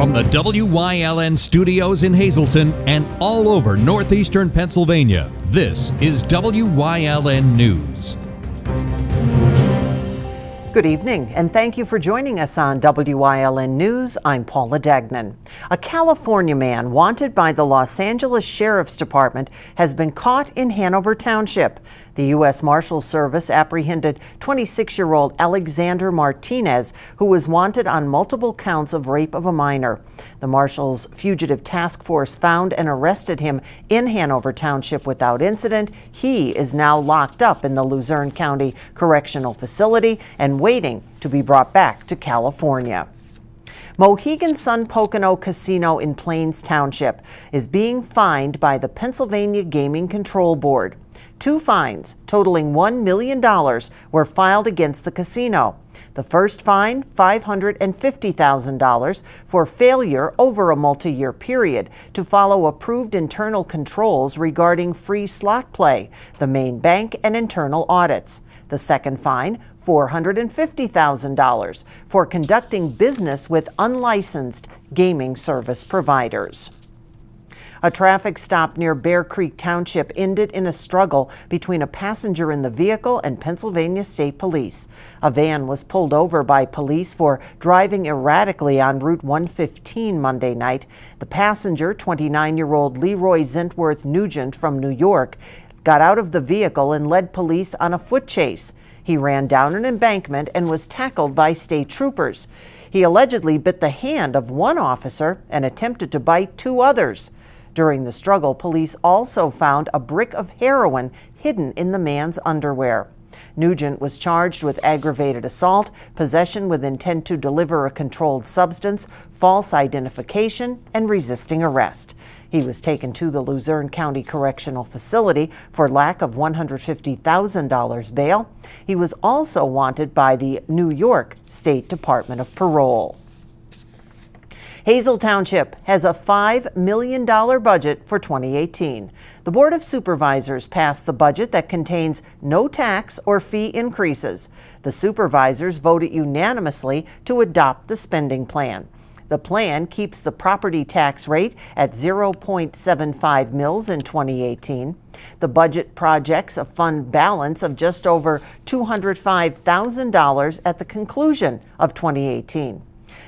From the Wyln studios in Hazleton and all over northeastern Pennsylvania, this is Wyln News. Good evening, and thank you for joining us on Wyln News. I'm Paula Dagnan. A California man wanted by the Los Angeles Sheriff's Department has been caught in Hanover Township. The U.S. Marshals Service apprehended 26-year-old Alexander Martinez, who was wanted on multiple counts of rape of a minor. The Marshals Fugitive Task Force found and arrested him in Hanover Township without incident. He is now locked up in the Luzerne County Correctional Facility and waiting to be brought back to California. Mohegan Sun Pocono Casino in Plains Township is being fined by the Pennsylvania Gaming Control Board. Two fines totaling $1 million were filed against the casino. The first fine, $550,000, for failure over a multi-year period to follow approved internal controls regarding free slot play, the main bank, and internal audits. The second fine, $450,000, for conducting business with unlicensed gaming service providers. A traffic stop near Bear Creek Township ended in a struggle between a passenger in the vehicle and Pennsylvania State Police. A van was pulled over by police for driving erratically on Route 115 Monday night. The passenger, 29-year-old Leroy Zentworth Nugent from New York, got out of the vehicle and led police on a foot chase. He ran down an embankment and was tackled by state troopers. He allegedly bit the hand of one officer and attempted to bite two others. During the struggle, police also found a brick of heroin hidden in the man's underwear. Nugent was charged with aggravated assault, possession with intent to deliver a controlled substance, false identification, and resisting arrest. He was taken to the Luzerne County Correctional Facility for lack of $150,000 bail. He was also wanted by the New York State Department of Parole. Hazel Township has a $5 million budget for 2018. The Board of Supervisors passed the budget that contains no tax or fee increases. The supervisors voted unanimously to adopt the spending plan. The plan keeps the property tax rate at 0.75 mils in 2018. The budget projects a fund balance of just over $205,000 at the conclusion of 2018.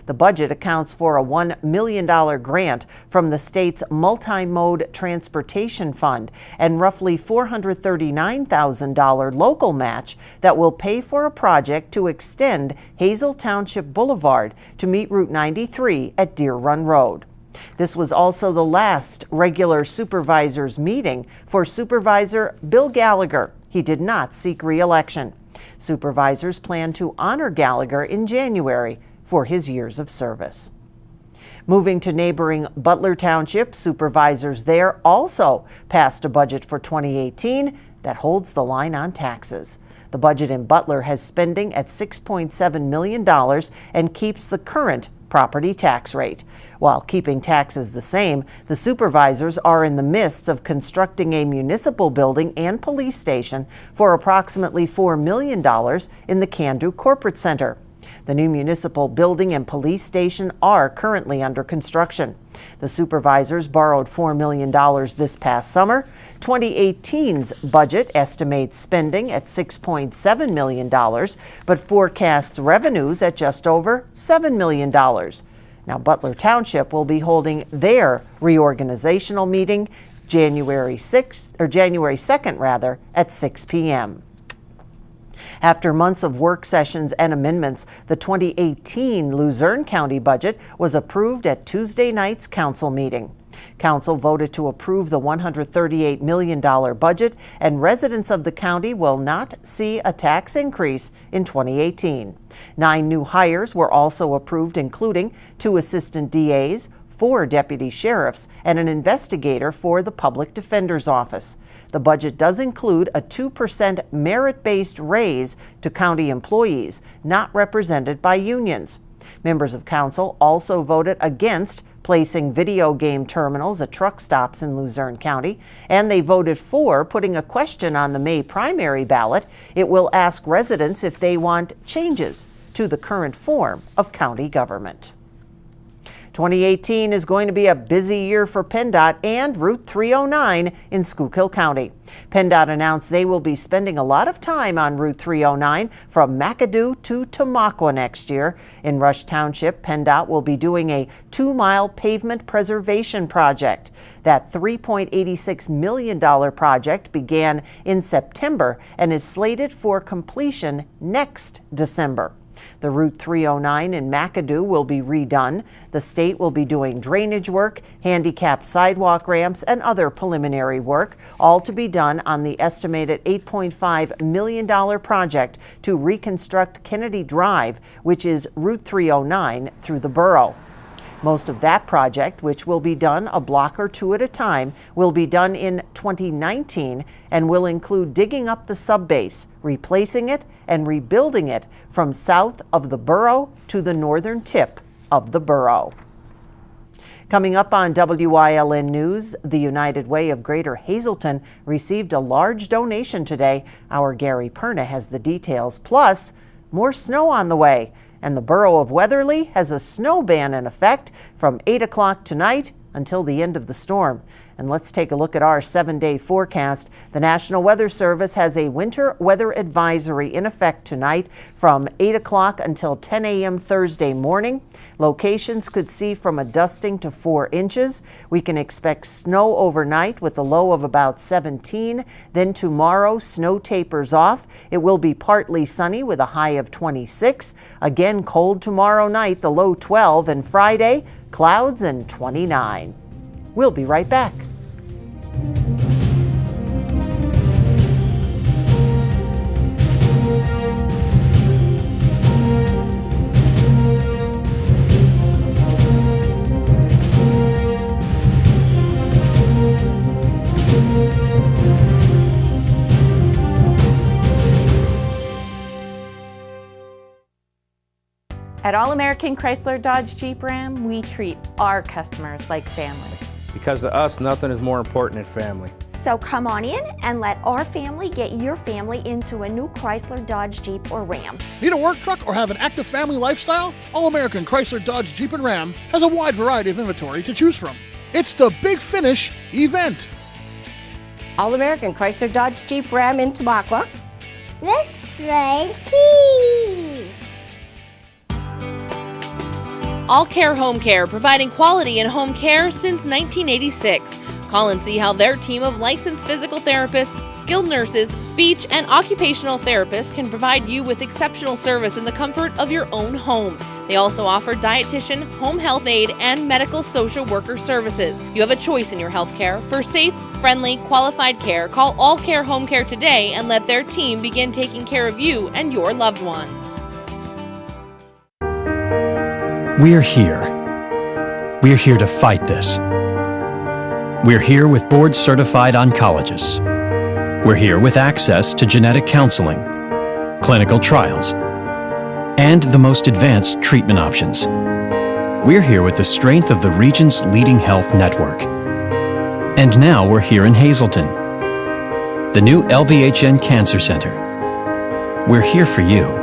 The budget accounts for a $1 million grant from the state's Multi-Mode Transportation Fund and roughly $439,000 local match that will pay for a project to extend Hazel Township Boulevard to meet Route 93 at Deer Run Road. This was also the last regular supervisors meeting for Supervisor Bill Gallagher. He did not seek re-election. Supervisors plan to honor Gallagher in January for his years of service. Moving to neighboring Butler Township, supervisors there also passed a budget for 2018 that holds the line on taxes. The budget in Butler has spending at $6.7 million and keeps the current property tax rate. While keeping taxes the same, the supervisors are in the midst of constructing a municipal building and police station for approximately $4 million in the Candu Corporate Center. The new municipal building and police station are currently under construction. The supervisors borrowed $4 million this past summer. 2018's budget estimates spending at $6.7 million, but forecasts revenues at just over $7 million. Now, Butler Township will be holding their reorganizational meeting January 2nd at 6 p.m. After months of work sessions and amendments, the 2018 Luzerne County budget was approved at Tuesday night's council meeting. Council voted to approve the $138 million budget, and residents of the county will not see a tax increase in 2018. 9 new hires were also approved, including 2 assistant DAs, 4 deputy sheriffs, and an investigator for the Public Defender's Office. The budget does include a 2% merit-based raise to county employees not represented by unions. Members of council also voted against placing video game terminals at truck stops in Luzerne County, and they voted for putting a question on the May primary ballot. It will ask residents if they want changes to the current form of county government. 2018 is going to be a busy year for PennDOT and Route 309 in Schuylkill County. PennDOT announced they will be spending a lot of time on Route 309 from McAdoo to Tamaqua next year. In Rush Township, PennDOT will be doing a 2-mile pavement preservation project. That $3.86 million project began in September and is slated for completion next December. The Route 309 in McAdoo will be redone. The state will be doing drainage work, handicapped sidewalk ramps, and other preliminary work, all to be done on the estimated $8.5 million project to reconstruct Kennedy Drive, which is Route 309 through the borough. Most of that project, which will be done a block or two at a time, will be done in 2019 and will include digging up the subbase, replacing it, and rebuilding it from south of the borough to the northern tip of the borough. Coming up on WYLN News, the United Way of Greater Hazelton received a large donation today. Our Gary Perna has the details, plus more snow on the way. And the borough of Weatherly has a snow ban in effect from 8 o'clock tonight until the end of the storm. And let's take a look at our 7-day forecast. The National Weather Service has a winter weather advisory in effect tonight from 8 o'clock until 10 a.m. Thursday morning. Locations could see from a dusting to 4 inches. We can expect snow overnight with a low of about 17. Then tomorrow, snow tapers off. It will be partly sunny with a high of 26. Again, cold tomorrow night, the low 12. And Friday, clouds and 29. We'll be right back. At All American Chrysler Dodge Jeep Ram, we treat our customers like family. Because to us, nothing is more important than family. So come on in and let our family get your family into a new Chrysler, Dodge, Jeep, or Ram. Need a work truck or have an active family lifestyle? All American Chrysler, Dodge, Jeep, and Ram has a wide variety of inventory to choose from. It's the Big Finish event. All American Chrysler, Dodge, Jeep, Ram in Tamaqua. Let's play tea. All Care Home Care, providing quality in home care since 1986. Call and see how their team of licensed physical therapists, skilled nurses, speech, and occupational therapists can provide you with exceptional service in the comfort of your own home. They also offer dietitian, home health aide, and medical social worker services. You have a choice in your health care. For safe, friendly, qualified care, call All Care Home Care today and let their team begin taking care of you and your loved ones. We're here. We're here to fight this. We're here with board-certified oncologists. We're here with access to genetic counseling, clinical trials, and the most advanced treatment options. We're here with the strength of the region's leading health network. And now we're here in Hazelton, the new LVHN Cancer Center. We're here for you.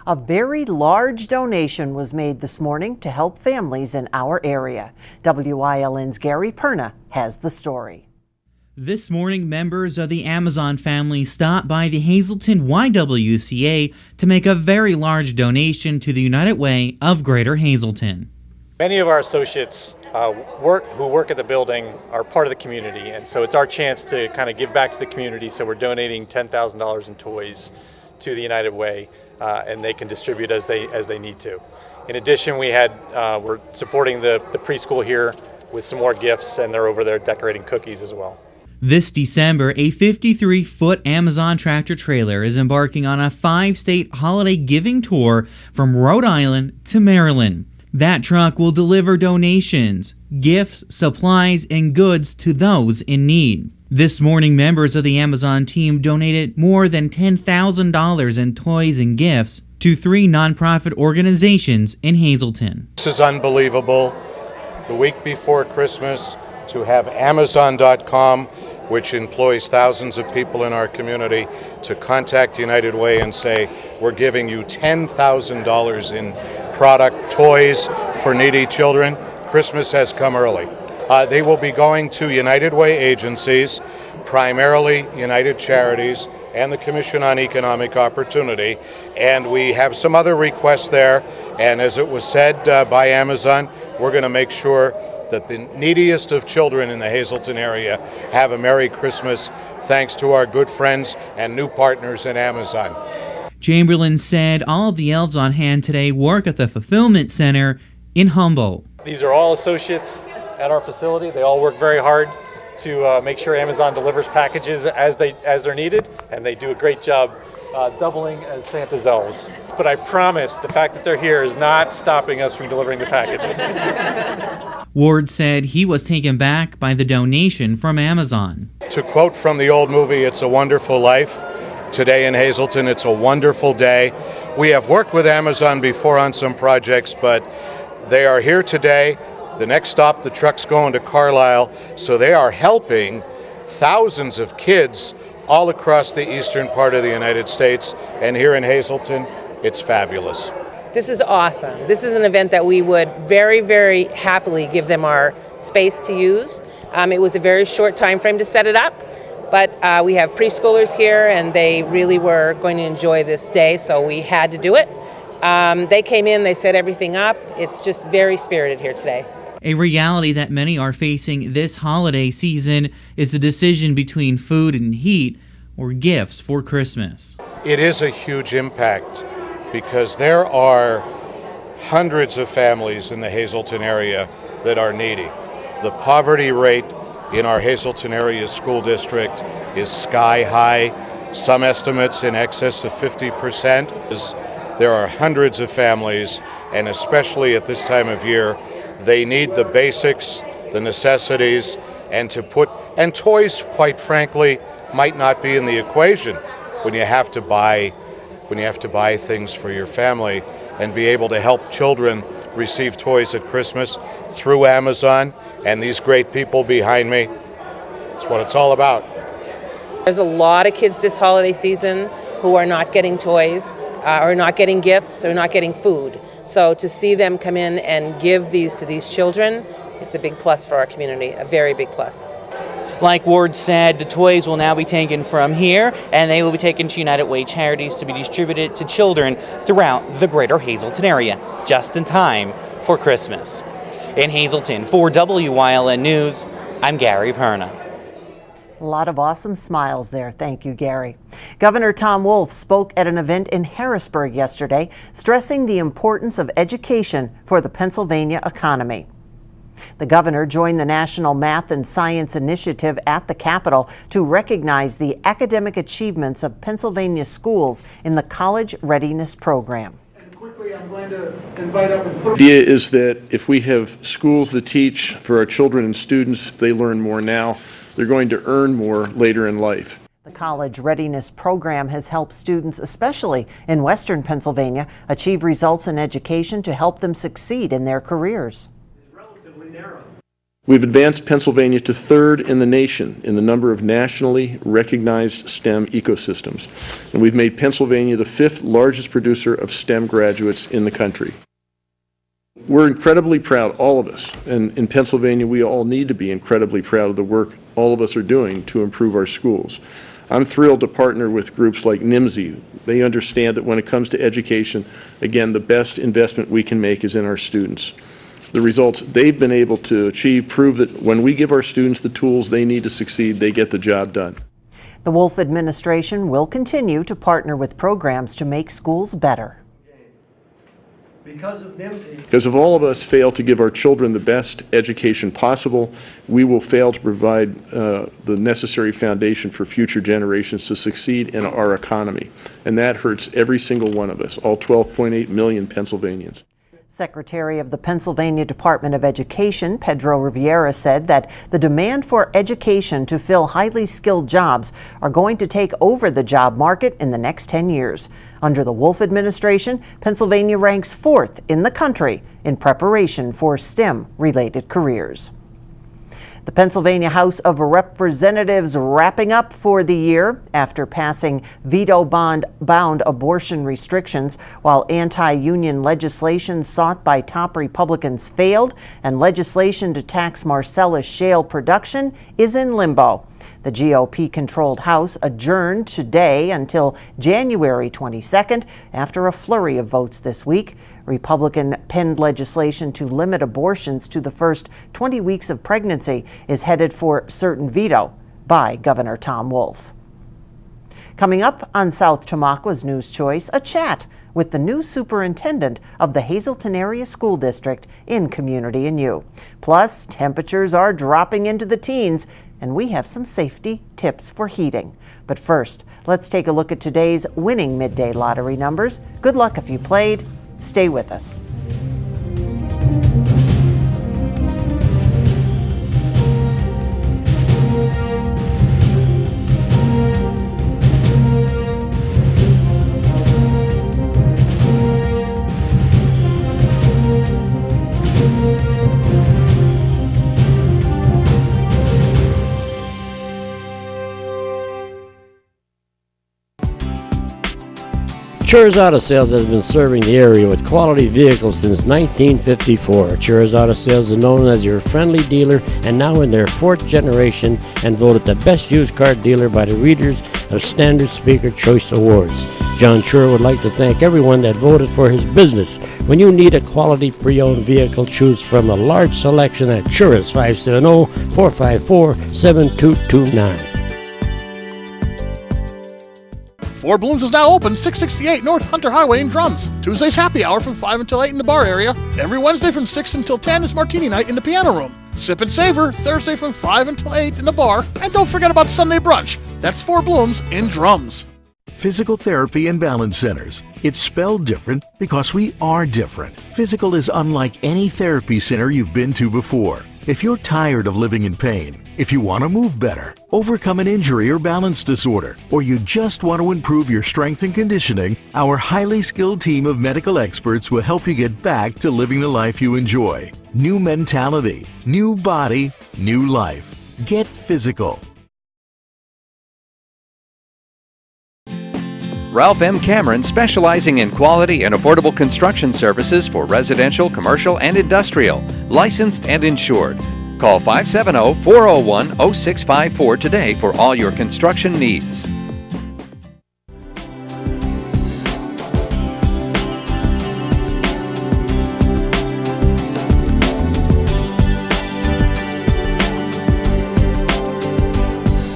A very large donation was made this morning to help families in our area. WYLN's Gary Perna has the story. This morning, members of the Amazon family stopped by the Hazelton YWCA to make a very large donation to the United Way of Greater Hazelton. Many of our associates who work at the building are part of the community, and so it's our chance to kind of give back to the community. So we're donating $10,000 in toys to the United Way. And they can distribute as they need to. In addition, we're supporting the preschool here with some more gifts, and they're over there decorating cookies as well. This December, a 53-foot Amazon tractor trailer is embarking on a 5-state holiday giving tour from Rhode Island to Maryland. That truck will deliver donations, gifts, supplies, and goods to those in need. This morning, members of the Amazon team donated more than $10,000 in toys and gifts to 3 nonprofit organizations in Hazelton. This is unbelievable. The week before Christmas, to have Amazon.com, which employs thousands of people in our community, to contact United Way and say, we're giving you $10,000 in product, toys for needy children. Christmas has come early. They will be going to United Way agencies, primarily United Charities and the Commission on Economic Opportunity, and we have some other requests there, and as it was said by Amazon, we're going to make sure that the neediest of children in the Hazleton area have a Merry Christmas, thanks to our good friends and new partners in Amazon. Chamberlain said all of the elves on hand today work at the Fulfillment Center in Humboldt. These are all associates at our facility. They all work very hard to make sure Amazon delivers packages as they're needed, and they do a great job doubling as Santa's elves. But I promise the fact that they're here is not stopping us from delivering the packages. Ward said he was taken back by the donation from Amazon. To quote from the old movie, "It's a Wonderful Life," today in Hazleton, it's a wonderful day. We have worked with Amazon before on some projects, but they are here today. The next stop, the truck's going to Carlisle, so they are helping thousands of kids all across the eastern part of the United States, and here in Hazleton, it's fabulous. This is awesome. This is an event that we would very, very happily give them our space to use. It was a very short time frame to set it up, but we have preschoolers here, and they really were going to enjoy this day, so we had to do it. They came in, they set everything up. It's just very spirited here today. A reality that many are facing this holiday season is the decision between food and heat or gifts for Christmas. It is a huge impact because there are hundreds of families in the Hazleton area that are needy. The poverty rate in our Hazleton area school district is sky high. Some estimates in excess of 50%. There are hundreds of families, and especially at this time of year, they need the basics, the necessities, and toys, quite frankly, might not be in the equation when you have to buy things for your family, and be able to help children receive toys at Christmas through Amazon and these great people behind me. It's what it's all about. There's a lot of kids this holiday season who are not getting toys, or not getting gifts, or not getting food. So to see them come in and give these to these children, it's a big plus for our community, a very big plus. Like Ward said, the toys will now be taken from here, and they will be taken to United Way charities to be distributed to children throughout the greater Hazleton area, just in time for Christmas. In Hazleton, for WYLN News, I'm Gary Perna. A lot of awesome smiles there. Thank you, Gary. Governor Tom Wolf spoke at an event in Harrisburg yesterday, stressing the importance of education for the Pennsylvania economy. The governor joined the National Math and Science Initiative at the Capitol to recognize the academic achievements of Pennsylvania schools in the College Readiness Program. I'm going to invite up The idea is that if we have schools that teach for our children and students, if they learn more now, they're going to earn more later in life. The College Readiness Program has helped students, especially in Western Pennsylvania, achieve results in education to help them succeed in their careers. We've advanced Pennsylvania to third in the nation in the number of nationally recognized STEM ecosystems, and we've made Pennsylvania the fifth largest producer of STEM graduates in the country. We're incredibly proud, all of us, and in Pennsylvania we all need to be incredibly proud of the work all of us are doing to improve our schools. I'm thrilled to partner with groups like NIMSY. They understand that when it comes to education, again, the best investment we can make is in our students. The results they've been able to achieve prove that when we give our students the tools they need to succeed, they get the job done. The Wolf administration will continue to partner with programs to make schools better. Because if all of us fail to give our children the best education possible, we will fail to provide the necessary foundation for future generations to succeed in our economy. And that hurts every single one of us, all 12.8 million Pennsylvanians. Secretary of the Pennsylvania Department of Education, Pedro Riviera, said that the demand for education to fill highly skilled jobs are going to take over the job market in the next 10 years. Under the Wolf administration, Pennsylvania ranks 4th in the country in preparation for STEM-related careers. The Pennsylvania House of Representatives wrapping up for the year after passing veto-bound abortion restrictions, while anti-union legislation sought by top Republicans failed and legislation to tax Marcellus shale production is in limbo. The GOP-controlled House adjourned today until January 22nd after a flurry of votes this week. Republican-penned legislation to limit abortions to the first 20 weeks of pregnancy is headed for certain veto by Governor Tom Wolf. Coming up on South Tamaqua's News Choice, a chat with the new superintendent of the Hazelton Area School District in Community and You. Plus, temperatures are dropping into the teens, and we have some safety tips for heating. But first, let's take a look at today's winning midday lottery numbers. Good luck if you played. Stay with us. Chur's Auto Sales has been serving the area with quality vehicles since 1954. Chur's Auto Sales is known as your friendly dealer and now in their 4th generation and voted the best used car dealer by the readers of Standard Speaker Choice Awards. John Chur would like to thank everyone that voted for his business. When you need a quality pre-owned vehicle, choose from a large selection at Chur's 570-454-7229. Four Blooms is now open, 668 North Hunter Highway in Drums. Tuesday's happy hour from 5 until 8 in the bar area. Every Wednesday from 6 until 10 is martini night in the piano room. Sip and Savor, Thursday from 5 until 8 in the bar. And don't forget about Sunday brunch. That's Four Blooms in Drums. Physical Therapy and Balance Centers. It's spelled different because we are different. Physical is unlike any therapy center you've been to before. If you're tired of living in pain, if you want to move better, overcome an injury or balance disorder, or you just want to improve your strength and conditioning, our highly skilled team of medical experts will help you get back to living the life you enjoy. New mentality, new body, new life. Get physical. Ralph M. Cameron, specializing in quality and affordable construction services for residential, commercial, and industrial, licensed and insured. Call 570-401-0654 today for all your construction needs.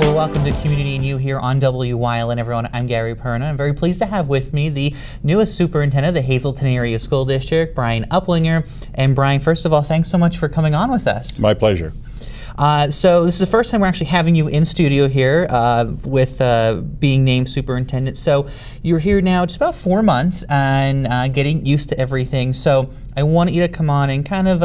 Welcome to Community and You here on Wyln, everyone. I'm Gary Perna. I'm very pleased to have with me the newest superintendent of the Hazelton Area School District, Brian Uplinger. And Brian, first of all, thanks so much for coming on with us. My pleasure. So this is the first time we're actually having you in studio here with being named superintendent. So you're here now just about 4 months and getting used to everything. So I wanted you to come on and kind of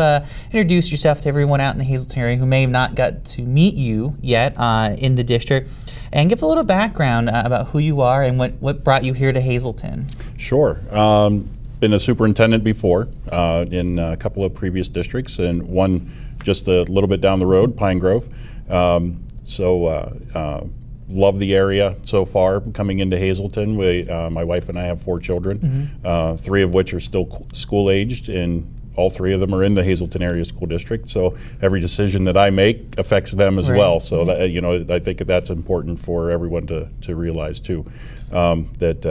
introduce yourself to everyone out in the Hazelton area who may have not got to meet you yet in the district, and give a little background about who you are and what brought you here to Hazelton. Sure. Been a superintendent before in a couple of previous districts, and one just a little bit down the road, Pine Grove. Love the area so far coming into Hazelton. My wife and I have 4 children, 3 of which are still school aged, and all 3 of them are in the Hazelton Area School District. So every decision that I make affects them as well. So that, I think that's important for everyone to realize too. That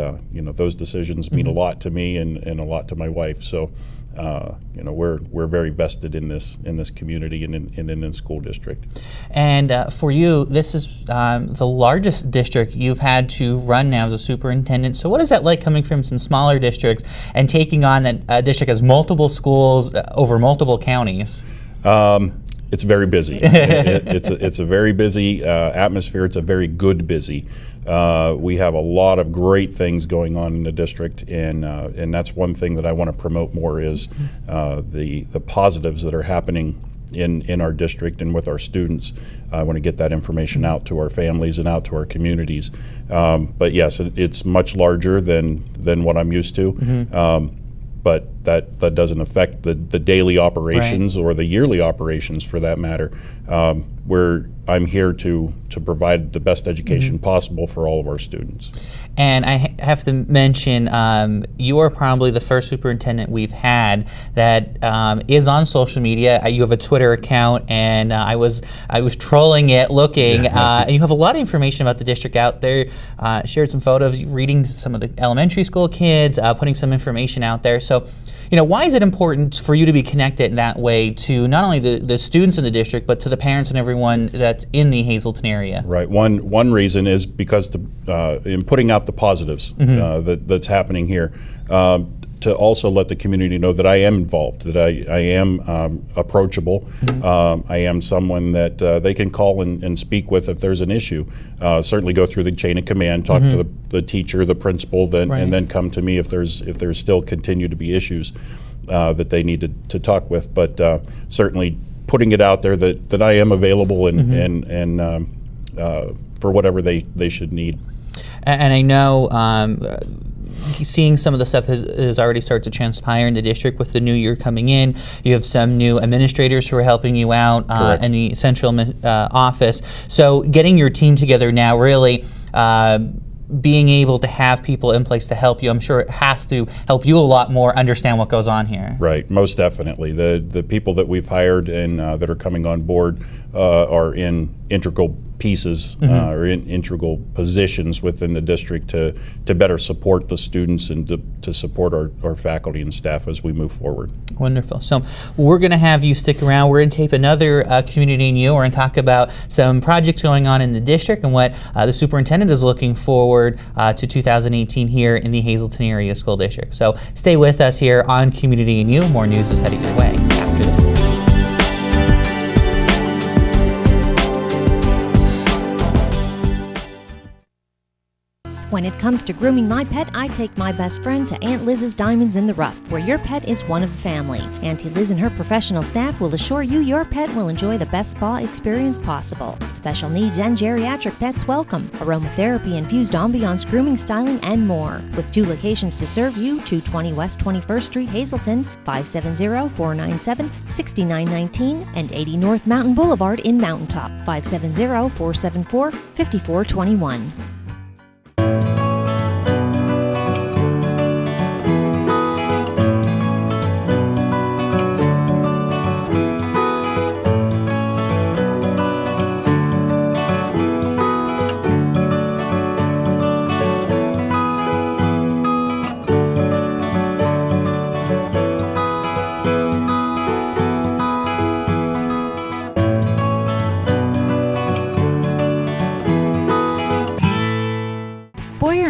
those decisions mean a lot to me and a lot to my wife. So we're very vested in this community and in the school district. And for you, this is the largest district you've had to run now as a superintendent. So what is that like coming from some smaller districts and taking on that district as multiple schools over multiple counties? It's very busy. It's a very busy atmosphere. It's a very good busy. We have a lot of great things going on in the district, and that's one thing that I want to promote more is the positives that are happening in our district and with our students. I want to get that information out to our families and out to our communities. But yes, it's much larger than what I'm used to. but that doesn't affect the daily operations or the yearly operations for that matter. I'm here to provide the best education possible for all of our students. And I have to mention, you are probably the first superintendent we've had that is on social media. You have a Twitter account, and I was trolling it, looking. And you have a lot of information about the district out there. Shared some photos, reading to some of the elementary school kids, putting some information out there. So, you know, why is it important for you to be connected in that way to not only the students in the district, but to the parents and everyone that's in the Hazleton area? Right. One reason is because in putting out the positives that's happening here, to also let the community know that I am involved, that I am approachable. I am someone that they can call and speak with if there's an issue. Certainly go through the chain of command, talk to the teacher, the principal, and then come to me if there's still continue to be issues that they need to talk with. But certainly putting it out there that I am available and for whatever they should need. And I know seeing some of the stuff has already started to transpire in the district with the new year coming in. You have some new administrators who are helping you out in the central office. So getting your team together now, really being able to have people in place to help you, I'm sure it has to help you a lot more understand what goes on here. Right, most definitely. The people that we've hired and that are coming on board are in integral pieces or in integral positions within the district to better support the students and to support our faculty and staff as we move forward. Wonderful. So we're going to have you stick around. We're going to tape another Community in You. We're going to talk about some projects going on in the district and what the superintendent is looking forward to 2018 here in the Hazleton Area School District. So stay with us here on Community in You. More news is headed your way after this. When it comes to grooming my pet, I take my best friend to Aunt Liz's Diamonds in the Rough, where your pet is one of the family. Auntie Liz and her professional staff will assure you your pet will enjoy the best spa experience possible. Special needs and geriatric pets welcome. Aromatherapy-infused ambiance, grooming, styling, and more. With 2 locations to serve you, 220 West 21st Street, Hazleton, 570-497-6919, and 80 North Mountain Boulevard in Mountaintop, 570-474-5421.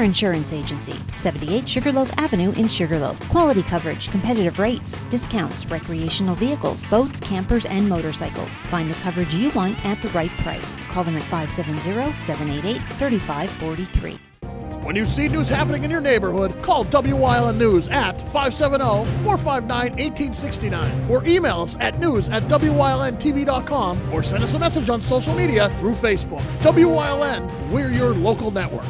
Insurance Agency, 78 Sugarloaf Avenue in Sugarloaf. Quality coverage, competitive rates, discounts, recreational vehicles, boats, campers, and motorcycles. Find the coverage you want at the right price. Call them at 570-788-3543. When you see news happening in your neighborhood, call Wyln News at 570-459-1869 or email us at news@wylntv.com or send us a message on social media through Facebook. Wyln, we're your local network.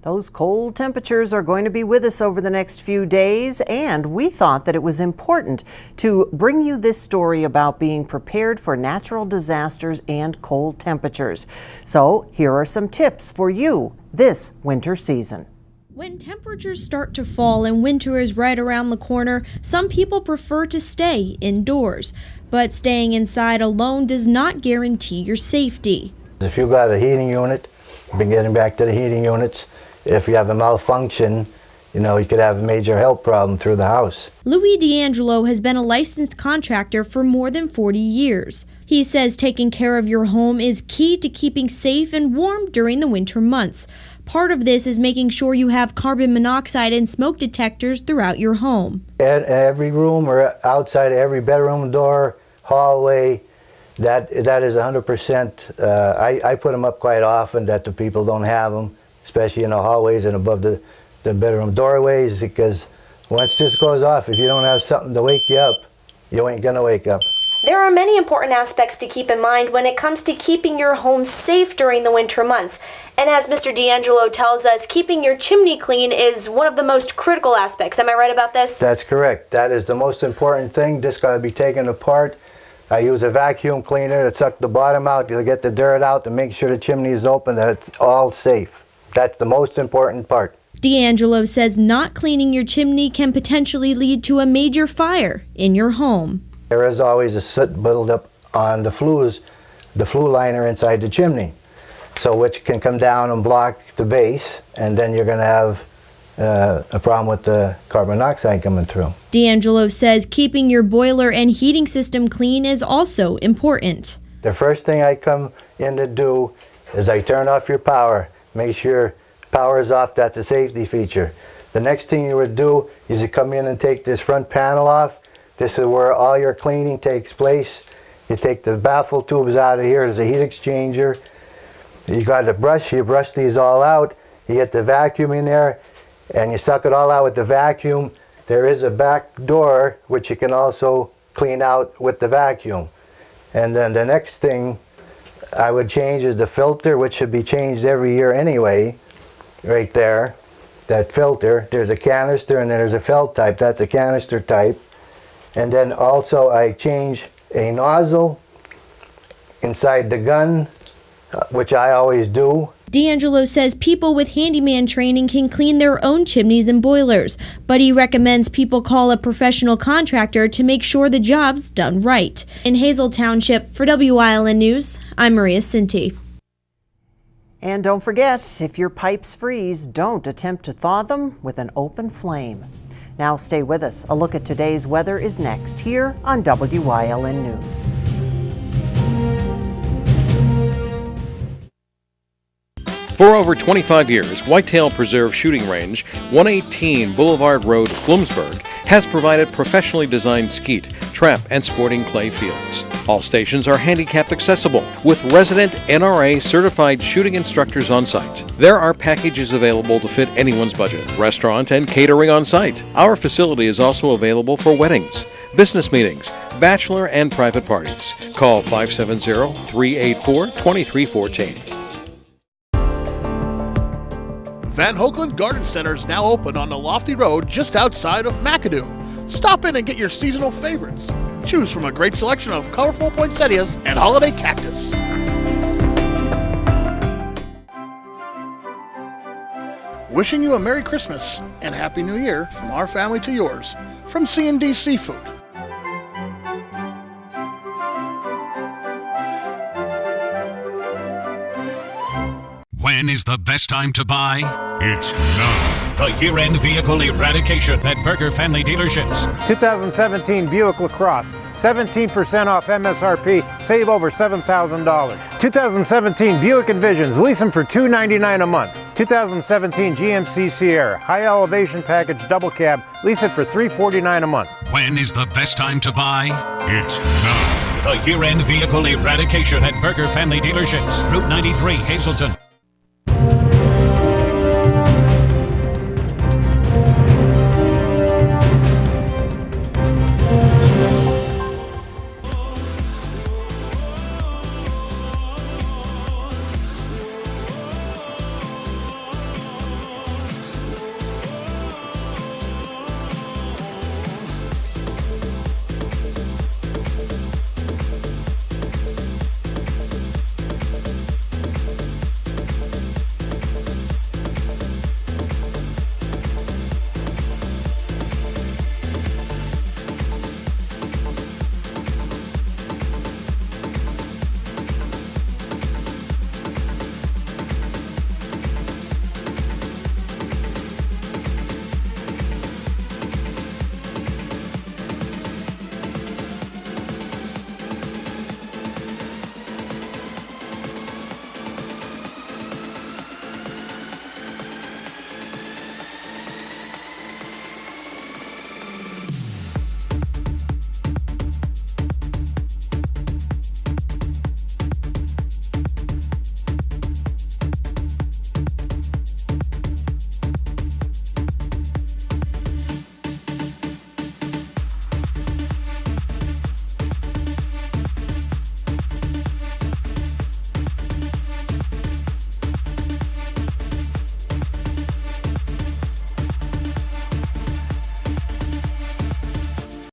Those cold temperatures are going to be with us over the next few days, and we thought that it was important to bring you this story about being prepared for natural disasters and cold temperatures. So here are some tips for you this winter season. When temperatures start to fall and winter is right around the corner, some people prefer to stay indoors. But staying inside alone does not guarantee your safety. If you've got a heating unit, been getting back to the heating units, if you have a malfunction, you know, you could have a major health problem through the house. Louis D'Angelo has been a licensed contractor for more than 40 years. He says taking care of your home is key to keeping safe and warm during the winter months. Part of this is making sure you have carbon monoxide and smoke detectors throughout your home. At every room or outside every bedroom door, hallway, that is 100%. I put them up quite often that the people don't have them, especially in the hallways and above the bedroom doorways, because once this goes off, if you don't have something to wake you up, you ain't gonna wake up. There are many important aspects to keep in mind when it comes to keeping your home safe during the winter months. And as Mr. D'Angelo tells us, keeping your chimney clean is one of the most critical aspects. Am I right about this? That's correct. That is the most important thing. This got to be taken apart. I use a vacuum cleaner to suck the bottom out, to get the dirt out, to make sure the chimney is open, that it's all safe. That's the most important part. D'Angelo says not cleaning your chimney can potentially lead to a major fire in your home. There is always a soot buildup on the flue liner inside the chimney, so which can come down and block the base, and then you're going to have a problem with the carbon monoxide coming through. D'Angelo says keeping your boiler and heating system clean is also important. The first thing I come in to do is I turn off your power. Make sure power is off. That's a safety feature. The next thing you would do is you come in and take this front panel off. This is where all your cleaning takes place. You take the baffle tubes out of here. There's a heat exchanger. You got a brush. You brush these all out. You get the vacuum in there, and you suck it all out with the vacuum. There is a back door which you can also clean out with the vacuum. And then the next thing I would change is the filter, which should be changed every year anyway. Right there, that filter. There's a canister and then there's a felt type. That's a canister type. And then also I change a nozzle inside the gun, which I always do. D'Angelo says people with handyman training can clean their own chimneys and boilers, but he recommends people call a professional contractor to make sure the job's done right. In Hazel Township, for Wyln News, I'm Maria Cinti. And don't forget, if your pipes freeze, don't attempt to thaw them with an open flame. Now stay with us. A look at today's weather is next here on Wyln News. For over 25 years, Whitetail Preserve Shooting Range, 118 Boulevard Road, Bloomsburg, has provided professionally designed skeet, trap, and sporting clay fields. All stations are handicap accessible with resident NRA certified shooting instructors on site. There are packages available to fit anyone's budget, restaurant and catering on site. Our facility is also available for weddings, business meetings, bachelor and private parties. Call 570-384-2314. Van Hoagland Garden Center is now open on the Lofty Road just outside of McAdoo. Stop in and get your seasonal favorites. Choose from a great selection of colorful poinsettias and holiday cactus. Wishing you a Merry Christmas and Happy New Year from our family to yours from C&D Seafood. When is the best time to buy? It's now. The year-end vehicle eradication at Berger Family Dealerships. 2017 Buick LaCrosse, 17% off MSRP, save over $7,000. 2017 Buick Envisions, lease them for $299 a month. 2017 GMC Sierra, high elevation package double cab, lease it for $349 a month. When is the best time to buy? It's now. The year-end vehicle eradication at Berger Family Dealerships, Route 93, Hazleton.